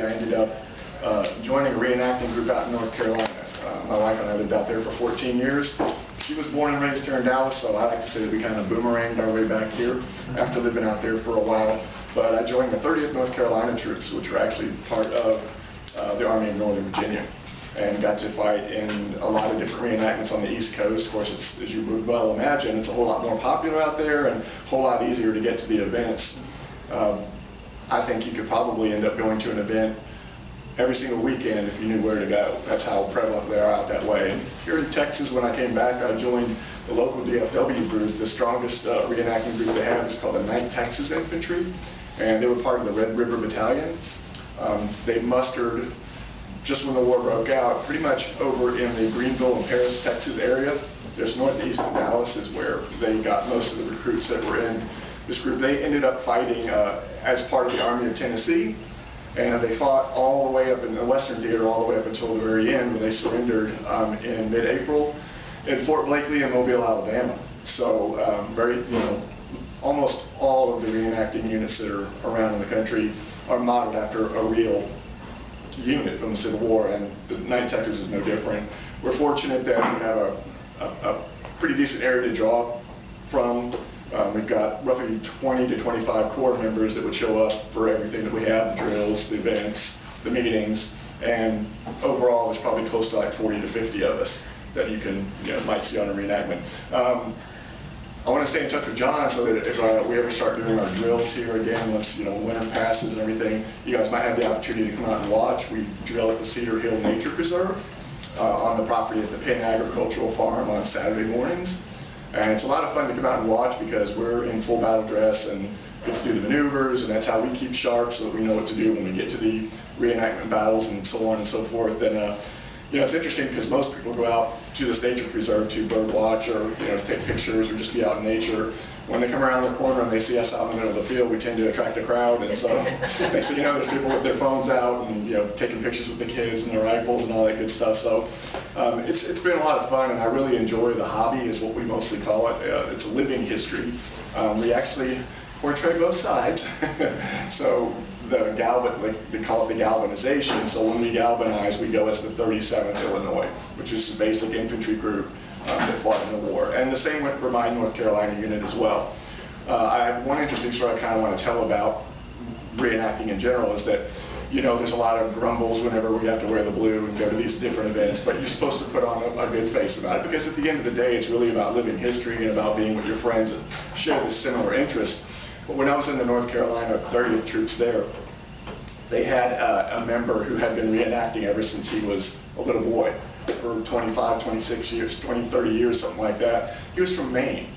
I ended up joining a reenacting group out in North Carolina. My wife and I lived out there for 14 years. She was born and raised here in Dallas, so I like to say that we kind of boomeranged our way back here after living out there for a while. But I joined the 30th North Carolina troops, which were actually part of the Army of Northern Virginia, and got to fight in a lot of different reenactments on the East Coast. Of course, as you would well imagine, it's a whole lot more popular out there and a whole lot easier to get to the events. I think you could probably end up going to an event every single weekend if you knew where to go. That's how prevalent they are out that way. And here in Texas, when I came back, I joined the local DFW group. The strongest reenacting group they have is called the 9th Texas Infantry, and they were part of the Red River Battalion. They mustered just when the war broke out, pretty much over in the Greenville and Paris, Texas area. Just northeast of Dallas is where they got most of the recruits that were in this group. They ended up fighting as part of the Army of Tennessee, and they fought all the way up in the Western Theater, all the way up until the very end, when they surrendered in mid-April in Fort Blakely in Mobile, Alabama. So almost all of the reenacting units that are around in the country are modeled after a real unit from the Civil War, and the 9th Texas is no different. We're fortunate that we have a pretty decent area to draw from. We've got roughly 20 to 25 corps members that would show up for everything that we have, the drills, the events, the meetings, and overall there's probably close to like 40 to 50 of us that you can might see on a reenactment. I want to stay in touch with John so that if we ever start doing our drills here again, once winter passes and everything, you guys might have the opportunity to come out and watch. We drill at the Cedar Hill Nature Preserve on the property at the Penn Agricultural Farm on Saturday mornings. And it's a lot of fun to come out and watch because we're in full battle dress and get to do the maneuvers, and that's how we keep sharp so that we know what to do when we get to the reenactment battles and so on and so forth. And it's interesting because most people go out to this nature preserve to bird watch or take pictures or just be out in nature. When they come around the corner and they see us out in the middle of the field, we tend to attract a crowd, and so next thing you know, there's people with their phones out and taking pictures with the kids and their rifles and all that good stuff. So it's been a lot of fun, and I really enjoy the hobby, is what we mostly call it. It's a living history. We actually portray both sides. So they call it the galvanization. So when we galvanize, we go as the 37th Illinois, which is the basic infantry group that fought in the war. And the same went for my North Carolina unit as well. I have one interesting story I kind of want to tell about reenacting in general, is that there's a lot of grumbles whenever we have to wear the blue and go to these different events, but you're supposed to put on a good face about it, because at the end of the day, it's really about living history and about being with your friends that share this similar interest. But when I was in the North Carolina 30th troops there, they had a member who had been reenacting ever since he was a little boy, for 25, 26 years, 20, 30 years, something like that. He was from Maine.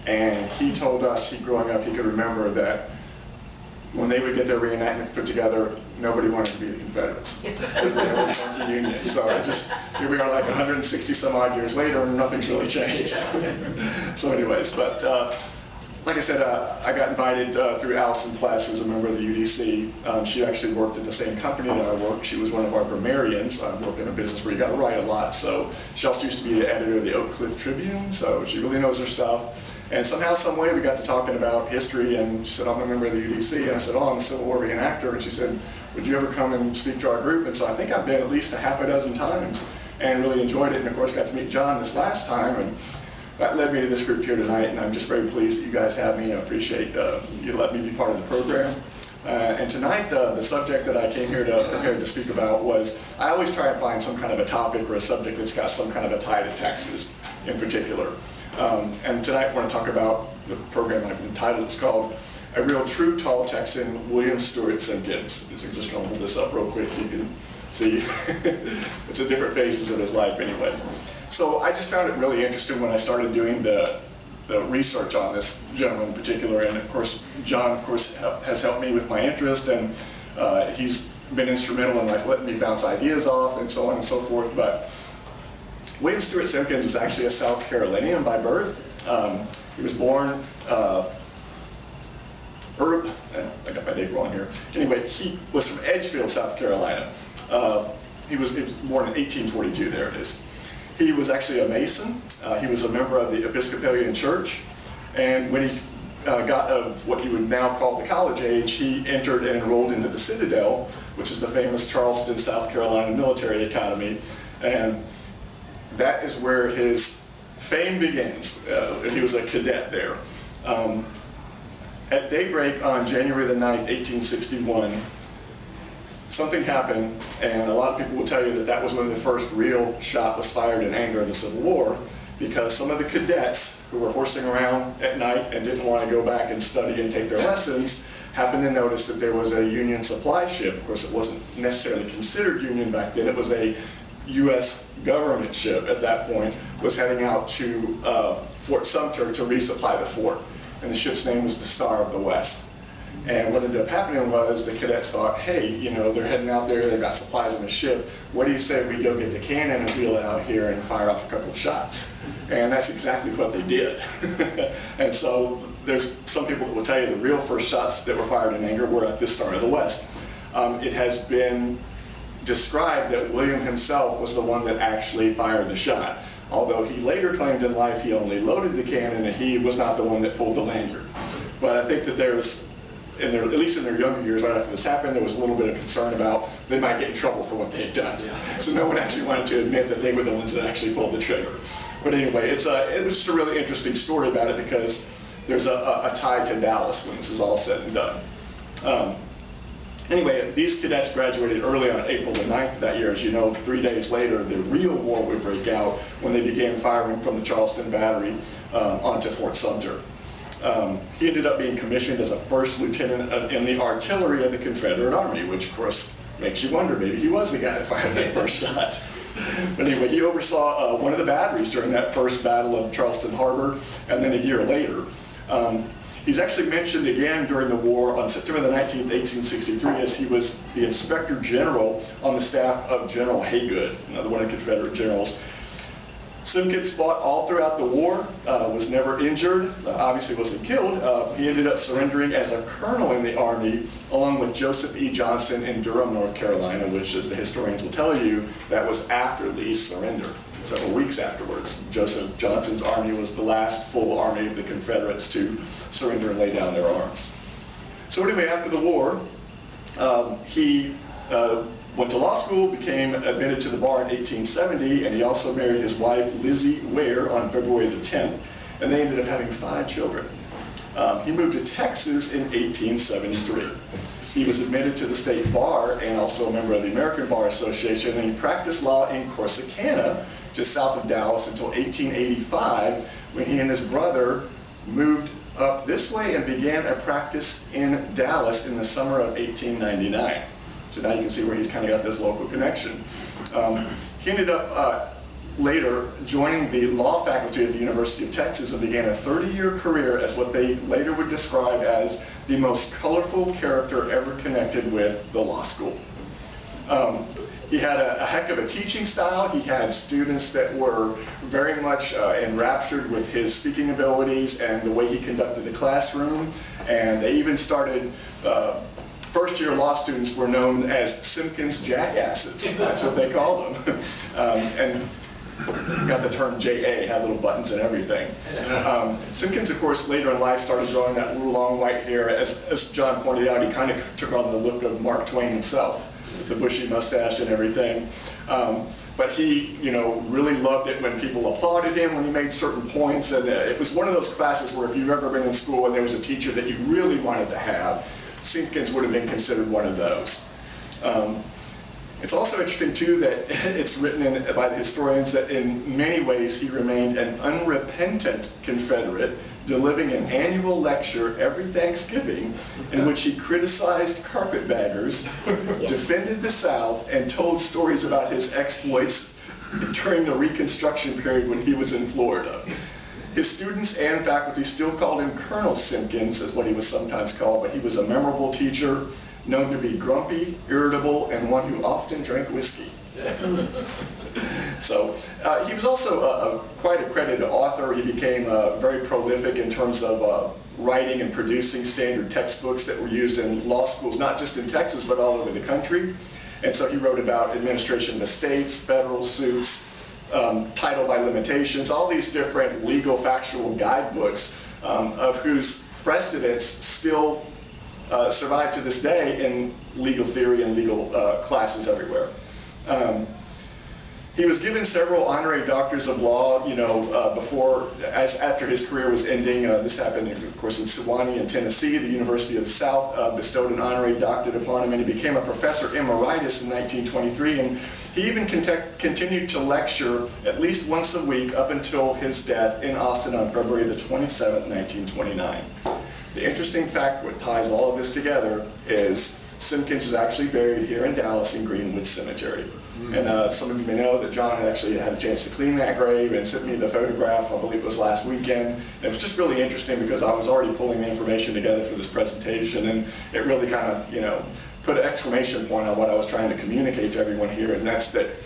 And he told us, growing up, he could remember that when they would get their reenactments put together, nobody wanted to be the Confederates. They always wanted the Union. So here we are like 160 some odd years later, and nothing's really changed. So anyways, but like I said, I got invited through Allison Pless, who's a member of the UDC. She actually worked at the same company that I worked. She was one of our grammarians. I work in a business where you got to write a lot. So she also used to be the editor of the Oak Cliff Tribune, so she really knows her stuff. And somehow, some way, we got to talking about history, and she said, I'm a member of the UDC, and I said, I'm a Civil War reenactor, and she said, would you ever come and speak to our group? And so I think I've been at least a half a dozen times and really enjoyed it, and of course got to meet John this last time, and that led me to this group here tonight, and I'm just very pleased that you guys have me. I appreciate you letting me be part of the program. And tonight, the subject that I came here prepared to speak about was, I always try and find some kind of a topic or a subject that's got some kind of a tie to Texas in particular. And tonight I want to talk about the program I've entitled. It's called A Real True Tall Texan, William Stewart Simkins. I'm just going to hold this up real quick so you can see. It's the different phases of his life anyway. So I just found it really interesting when I started doing the research on this gentleman in particular, and of course John has helped me with my interest, and he's been instrumental in letting me bounce ideas off and so on and so forth. But William Stewart Simkins was actually a South Carolinian by birth. He was born I got my date wrong here. Anyway, he was from Edgefield, South Carolina. He was born in 1842, there it is. He was actually a Mason. He was a member of the Episcopalian Church. And when he got of what you would now call the college age, he entered and enrolled into the Citadel, which is the famous Charleston, South Carolina Military Academy, and that is where his fame begins. He was a cadet there. At daybreak on January the 9th, 1861, something happened, and a lot of people will tell you that that was when the first real shot was fired in anger of the Civil War, because some of the cadets who were horsing around at night and didn't want to go back and study and take their lessons happened to notice that there was a Union supply ship. Of course, it wasn't necessarily considered Union back then. It was a U.S. government ship at that point, was heading out to Fort Sumter to resupply the fort. And the ship's name was the Star of the West. And what ended up happening was the cadets thought, hey, you know, they're heading out there, they've got supplies on the ship. What do you say we go get the cannon and wheel it out here and fire off a couple of shots? And that's exactly what they did. And so there's some people that will tell you the real first shots that were fired in anger were at the Star of the West. It has been described that William himself was the one that actually fired the shot. Although he later claimed in life he only loaded the cannon and he was not the one that pulled the lanyard. But I think that there was, at least in their younger years, right after this happened, there was a little bit of concern about they might get in trouble for what they had done. So no one actually wanted to admit that they were the ones that actually pulled the trigger. But anyway, it was just a really interesting story about it because there's a tie to Dallas when this is all said and done. Anyway, these cadets graduated early on April the 9th of that year. As you know, 3 days later, the real war would break out when they began firing from the Charleston Battery onto Fort Sumter. He ended up being commissioned as a first lieutenant in the artillery of the Confederate Army, which of course makes you wonder, maybe he was the guy that fired that first shot. But anyway, he oversaw one of the batteries during that first battle of Charleston Harbor, and then a year later. He's actually mentioned again during the war on September the 19th, 1863, as he was the Inspector General on the staff of General Haygood, another one of the Confederate generals. Simkins fought all throughout the war, was never injured, obviously wasn't killed. He ended up surrendering as a colonel in the Army, along with Joseph E. Johnson in Durham, North Carolina, which, as the historians will tell you, that was after Lee's surrender. Several weeks afterwards, Joseph Johnson's army was the last full army of the Confederates to surrender and lay down their arms. So anyway, after the war, he went to law school, became admitted to the bar in 1870, and he also married his wife, Lizzie Ware, on February the 10th, and they ended up having 5 children. He moved to Texas in 1873. He was admitted to the state bar and also a member of the American Bar Association, and he practiced law in Corsicana, just south of Dallas, until 1885, when he and his brother moved up this way and began a practice in Dallas in the summer of 1899. So now you can see where he's kind of got this local connection. He ended up later joining the law faculty at the University of Texas and began a 30-year career as what they later would describe as the most colorful character ever connected with the law school. He had a heck of a teaching style. He had students that were very much enraptured with his speaking abilities and the way he conducted the classroom. And they even started, first-year law students were known as Simkins jackasses. That's what they called them. And got the term JA, had little buttons and everything. Simkins, of course, later in life started growing that little long white hair. As John pointed out, he kind of took on the look of Mark Twain himself, the bushy mustache and everything. But he, really loved it when people applauded him when he made certain points. And it was one of those classes where if you've ever been in school and there was a teacher that you really wanted to have, Simkins would have been considered one of those. It's also interesting, too, that it's written by the historians that in many ways he remained an unrepentant Confederate, delivering an annual lecture every Thanksgiving in which he criticized carpetbaggers, defended the South, and told stories about his exploits during the Reconstruction period when he was in Florida. His students and faculty still called him Colonel Simkins, is what he was sometimes called, but he was a memorable teacher, known to be grumpy, irritable, and one who often drank whiskey. So he was also quite a credited author. He became very prolific in terms of writing and producing standard textbooks that were used in law schools, not just in Texas, but all over the country. And so he wrote about administration of estates, federal suits, title by limitations, all these different legal factual guidebooks of whose precedents still survive to this day in legal theory and legal classes everywhere. He was given several honorary doctors of law, after his career was ending. This happened, of course, in Sewanee in Tennessee. The University of the South bestowed an honorary doctorate upon him, and he became a professor emeritus in 1923. And he even continued to lecture at least once a week up until his death in Austin on February the 27th, 1929. The interesting fact what ties all of this together is Simkins was actually buried here in Dallas in Greenwood Cemetery. And some of you may know that John had actually had a chance to clean that grave and sent me the photograph, I believe it was last weekend. And it was just really interesting because I was already pulling the information together for this presentation, and it really kind of, put an exclamation point on what I was trying to communicate to everyone here, and that's that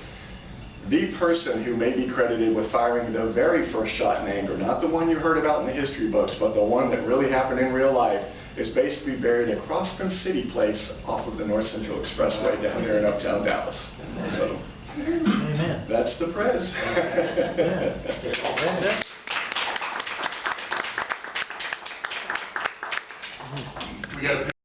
the person who may be credited with firing the very first shot in anger, not the one you heard about in the history books, but the one that really happened in real life, is basically buried across from City Place off of the North Central Expressway down there in uptown Dallas. So, Amen. That's the prez. Yeah. We got a